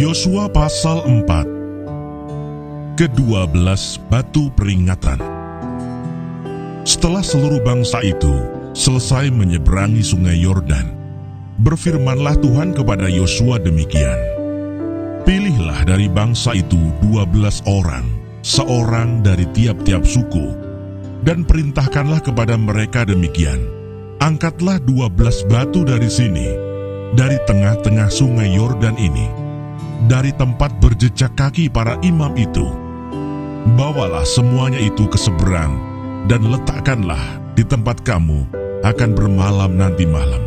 Yosua pasal 4. Ke-12 batu peringatan. Setelah seluruh bangsa itu selesai menyeberangi sungai Yordan, berfirmanlah Tuhan kepada Yosua demikian: Pilihlah dari bangsa itu 12 orang, seorang dari tiap-tiap suku, dan perintahkanlah kepada mereka demikian: Angkatlah 12 batu dari sini, dari tengah-tengah sungai Yordan ini, dari tempat berjejak kaki para imam itu. Bawalah semuanya itu ke seberang, dan letakkanlah di tempat kamu akan bermalam nanti malam.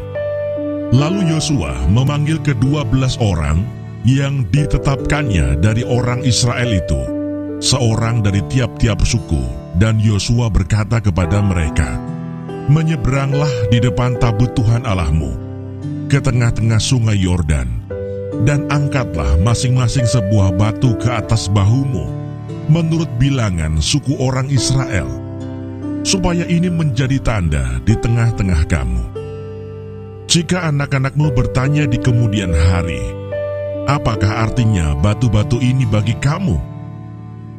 Lalu Yosua memanggil ke-12 orang yang ditetapkannya dari orang Israel itu, seorang dari tiap-tiap suku, dan Yosua berkata kepada mereka, Menyeberanglah di depan tabut Tuhan Allahmu ke tengah-tengah sungai Yordan, dan angkatlah masing-masing sebuah batu ke atas bahumu menurut bilangan suku orang Israel, supaya ini menjadi tanda di tengah-tengah kamu. Jika anak-anakmu bertanya di kemudian hari, apakah artinya batu-batu ini bagi kamu?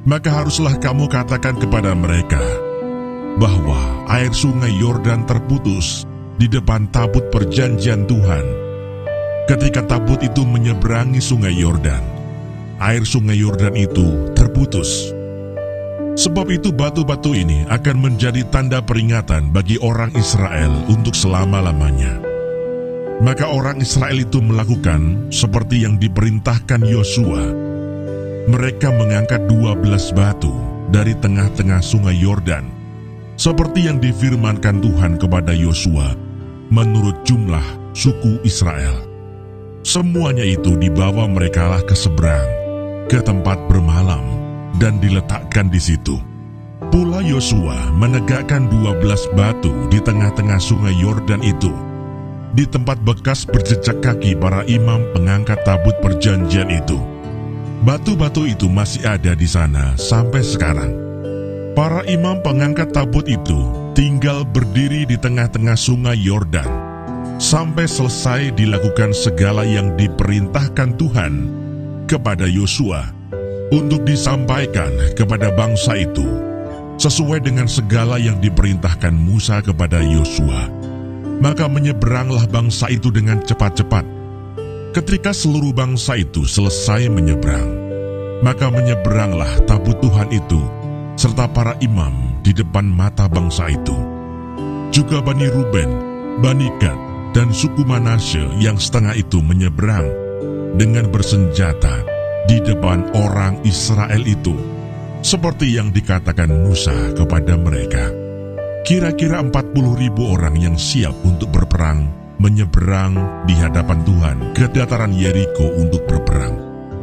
Maka haruslah kamu katakan kepada mereka bahwa air sungai Yordan terputus di depan tabut perjanjian Tuhan. Ketika tabut itu menyeberangi sungai Yordan, air sungai Yordan itu terputus. Sebab itu batu-batu ini akan menjadi tanda peringatan bagi orang Israel untuk selama-lamanya. Maka orang Israel itu melakukan seperti yang diperintahkan Yosua. Mereka mengangkat 12 batu dari tengah-tengah sungai Yordan, seperti yang difirmankan Tuhan kepada Yosua menurut jumlah suku Israel. Semuanya itu dibawa merekalah ke seberang, ke tempat bermalam, dan diletakkan di situ. Pula Yosua menegakkan 12 batu di tengah-tengah sungai Yordan itu, di tempat bekas berjejak kaki para imam pengangkat tabut perjanjian itu. Batu-batu itu masih ada di sana sampai sekarang. Para imam pengangkat tabut itu tinggal berdiri di tengah-tengah sungai Yordan sampai selesai dilakukan segala yang diperintahkan Tuhan kepada Yosua untuk disampaikan kepada bangsa itu, sesuai dengan segala yang diperintahkan Musa kepada Yosua. Maka menyeberanglah bangsa itu dengan cepat-cepat. Ketika seluruh bangsa itu selesai menyeberang, maka menyeberanglah tabut Tuhan itu serta para imam di depan mata bangsa itu. Juga Bani Ruben, Bani Gad, dan suku Manasye yang setengah itu menyeberang dengan bersenjata di depan orang Israel itu, seperti yang dikatakan Musa kepada mereka. Kira-kira 40.000 orang yang siap untuk berperang menyeberang di hadapan Tuhan ke dataran Yeriko untuk berperang.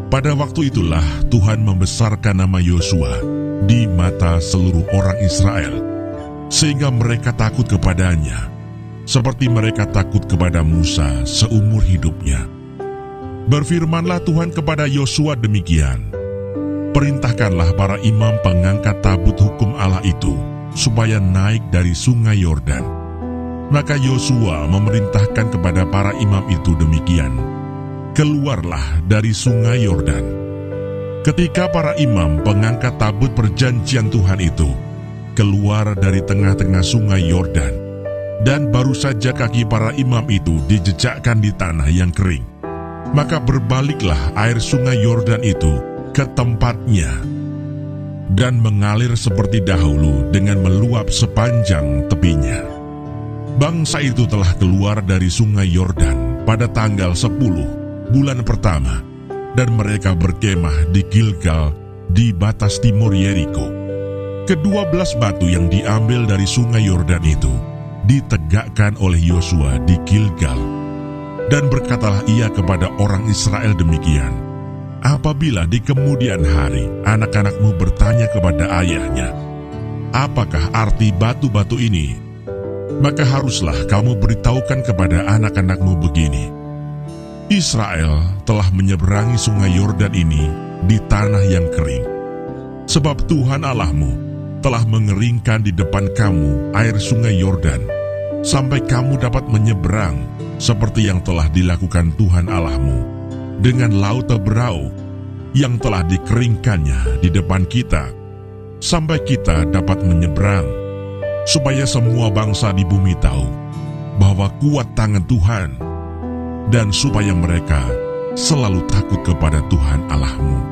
Pada waktu itulah Tuhan membesarkan nama Yosua di mata seluruh orang Israel, sehingga mereka takut kepadanya, seperti mereka takut kepada Musa seumur hidupnya. Berfirmanlah Tuhan kepada Yosua demikian: Perintahkanlah para imam pengangkat tabut hukum Allah itu supaya naik dari sungai Yordan. Maka Yosua memerintahkan kepada para imam itu demikian: Keluarlah dari sungai Yordan. Ketika para imam pengangkat tabut perjanjian Tuhan itu keluar dari tengah-tengah sungai Yordan, dan baru saja kaki para imam itu dijejakkan di tanah yang kering, maka berbaliklah air sungai Yordan itu ke tempatnya dan mengalir seperti dahulu dengan meluap sepanjang tepinya. Bangsa itu telah keluar dari sungai Yordan pada tanggal 10 bulan pertama, dan mereka berkemah di Gilgal di batas timur Yeriko. Ke-12 batu yang diambil dari sungai Yordan itu ditegakkan oleh Yosua di Gilgal. Dan berkatalah ia kepada orang Israel demikian: Apabila di kemudian hari anak-anakmu bertanya kepada ayahnya, apakah arti batu-batu ini? Maka haruslah kamu beritahukan kepada anak-anakmu begini: Israel telah menyeberangi sungai Yordan ini di tanah yang kering. Sebab Tuhan Allahmu telah mengeringkan di depan kamu air sungai Yordan, sampai kamu dapat menyeberang seperti yang telah dilakukan Tuhan Allahmu dengan laut Teberau yang telah dikeringkannya di depan kita, sampai kita dapat menyeberang, supaya semua bangsa di bumi tahu bahwa kuat tangan Tuhan, dan supaya mereka selalu takut kepada Tuhan Allahmu.